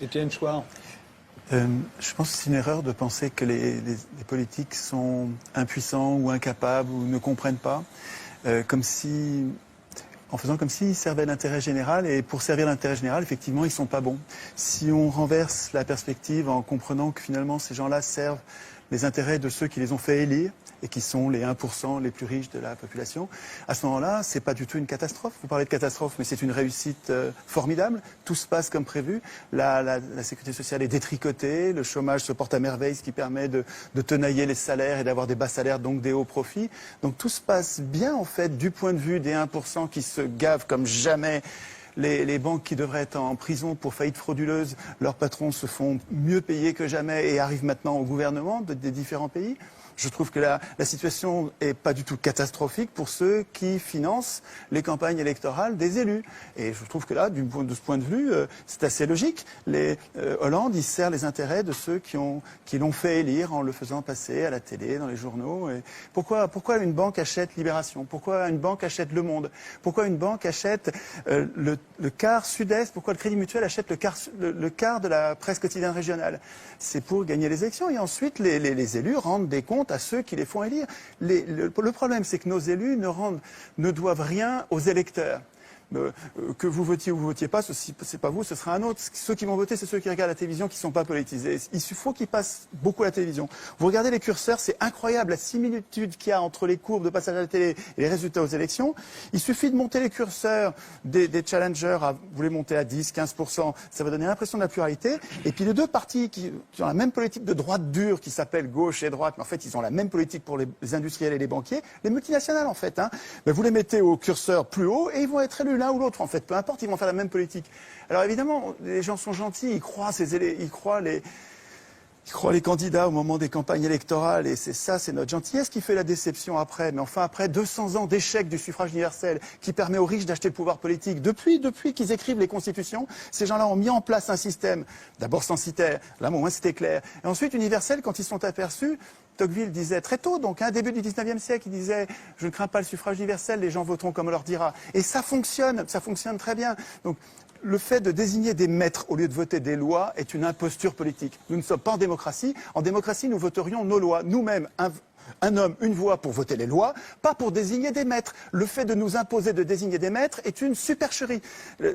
Étienne Chouard. Je pense que c'est une erreur de penser que les politiques sont impuissants ou incapables ou ne comprennent pas, en faisant comme s'ils servaient l'intérêt général. Et pour servir l'intérêt général, effectivement, ils ne sont pas bons. Si on renverse la perspective en comprenant que finalement ces gens-là servent les intérêts de ceux qui les ont fait élire et qui sont les 1% les plus riches de la population, à ce moment-là, c'est pas du tout une catastrophe. Vous parlez de catastrophe, mais c'est une réussite formidable. Tout se passe comme prévu. La sécurité sociale est détricotée, le chômage se porte à merveille, ce qui permet de tenailler les salaires et d'avoir des bas salaires, donc des hauts profits. Donc tout se passe bien, en fait, du point de vue des 1% qui se gavent comme jamais. Les banques qui devraient être en prison pour faillite frauduleuse, leurs patrons se font mieux payer que jamais et arrivent maintenant au gouvernement des différents pays. Je trouve que la situation est pas du tout catastrophique pour ceux qui financent les campagnes électorales des élus. Et je trouve que là, de ce point de vue, c'est assez logique. Hollande, il sert les intérêts de ceux qui l'ont fait élire en le faisant passer à la télé, dans les journaux. Et pourquoi une banque achète Libération? Pourquoi une banque achète Le Monde? Pourquoi une banque achète le quart Sud-Est? Pourquoi le Crédit Mutuel achète le quart de la presse quotidienne régionale? C'est pour gagner les élections. Et ensuite, les élus rendent des comptes à ceux qui les font élire. Le problème, c'est que nos élus ne doivent rien aux électeurs. Que vous votiez ou vous votiez pas, c'est pas vous, ce sera un autre. Ceux qui vont voter, c'est ceux qui regardent la télévision, qui sont pas politisés. Il faut qu'ils passent beaucoup à la télévision. Vous regardez les curseurs, c'est incroyable la similitude qu'il y a entre les courbes de passage à la télé et les résultats aux élections. Il suffit de monter les curseurs des challengers, vous les montez à 10, 15%, ça va donner l'impression de la pluralité. Et puis les deux partis qui ont la même politique de droite dure, qui s'appelle gauche et droite, mais en fait ils ont la même politique pour les industriels et les banquiers, les multinationales en fait. Ben, vous les mettez au curseur plus haut et ils vont être élus l'un ou l'autre, en fait, peu importe, ils vont faire la même politique. Alors évidemment, les gens sont gentils, ils croient les candidats au moment des campagnes électorales, et c'est notre gentillesse qui fait la déception après. Mais enfin, après 200 ans d'échec du suffrage universel, qui permet aux riches d'acheter le pouvoir politique, depuis qu'ils écrivent les constitutions, ces gens-là ont mis en place un système, d'abord censitaire, là au moins c'était clair, et ensuite universel quand ils sont aperçus. Tocqueville disait très tôt, donc début du 19e siècle, il disait « Je ne crains pas le suffrage universel, les gens voteront comme on leur dira ». Et ça fonctionne très bien. Donc, le fait de désigner des maîtres au lieu de voter des lois est une imposture politique. Nous ne sommes pas en démocratie. En démocratie, nous voterions nos lois. Nous-mêmes, un homme, une voix pour voter les lois, pas pour désigner des maîtres. Le fait de nous imposer de désigner des maîtres est une supercherie.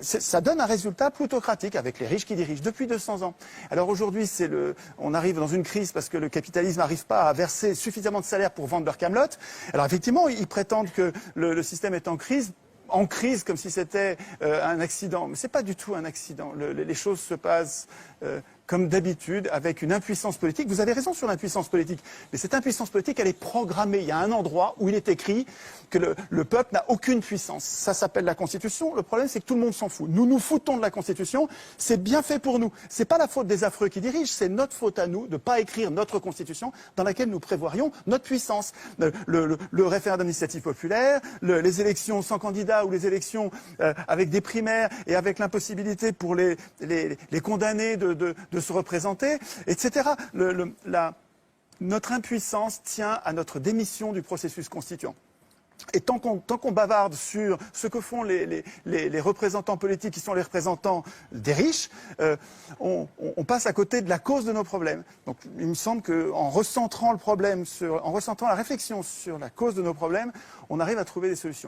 Ça donne un résultat plutocratique avec les riches qui dirigent depuis 200 ans. Alors aujourd'hui, on arrive dans une crise parce que le capitalisme n'arrive pas à verser suffisamment de salaire pour vendre leur camelote. Alors effectivement, ils prétendent que le système est en crise comme si c'était un accident. Mais ce n'est pas du tout un accident. Les choses se passent comme d'habitude, avec une impuissance politique. Vous avez raison sur l'impuissance politique, mais cette impuissance politique, elle est programmée. Il y a un endroit où il est écrit que le peuple n'a aucune puissance. Ça s'appelle la Constitution. Le problème, c'est que tout le monde s'en fout. Nous nous foutons de la Constitution. C'est bien fait pour nous. C'est pas la faute des affreux qui dirigent, c'est notre faute à nous de ne pas écrire notre Constitution dans laquelle nous prévoirions notre puissance. Le référendum d'initiative populaire, les élections sans candidat ou les élections avec des primaires et avec l'impossibilité pour les condamnés de se représenter, etc. Notre impuissance tient à notre démission du processus constituant. Et tant qu'on bavarde sur ce que font les représentants politiques qui sont les représentants des riches, on passe à côté de la cause de nos problèmes. Donc il me semble qu'en recentrant la réflexion sur la cause de nos problèmes, on arrive à trouver des solutions.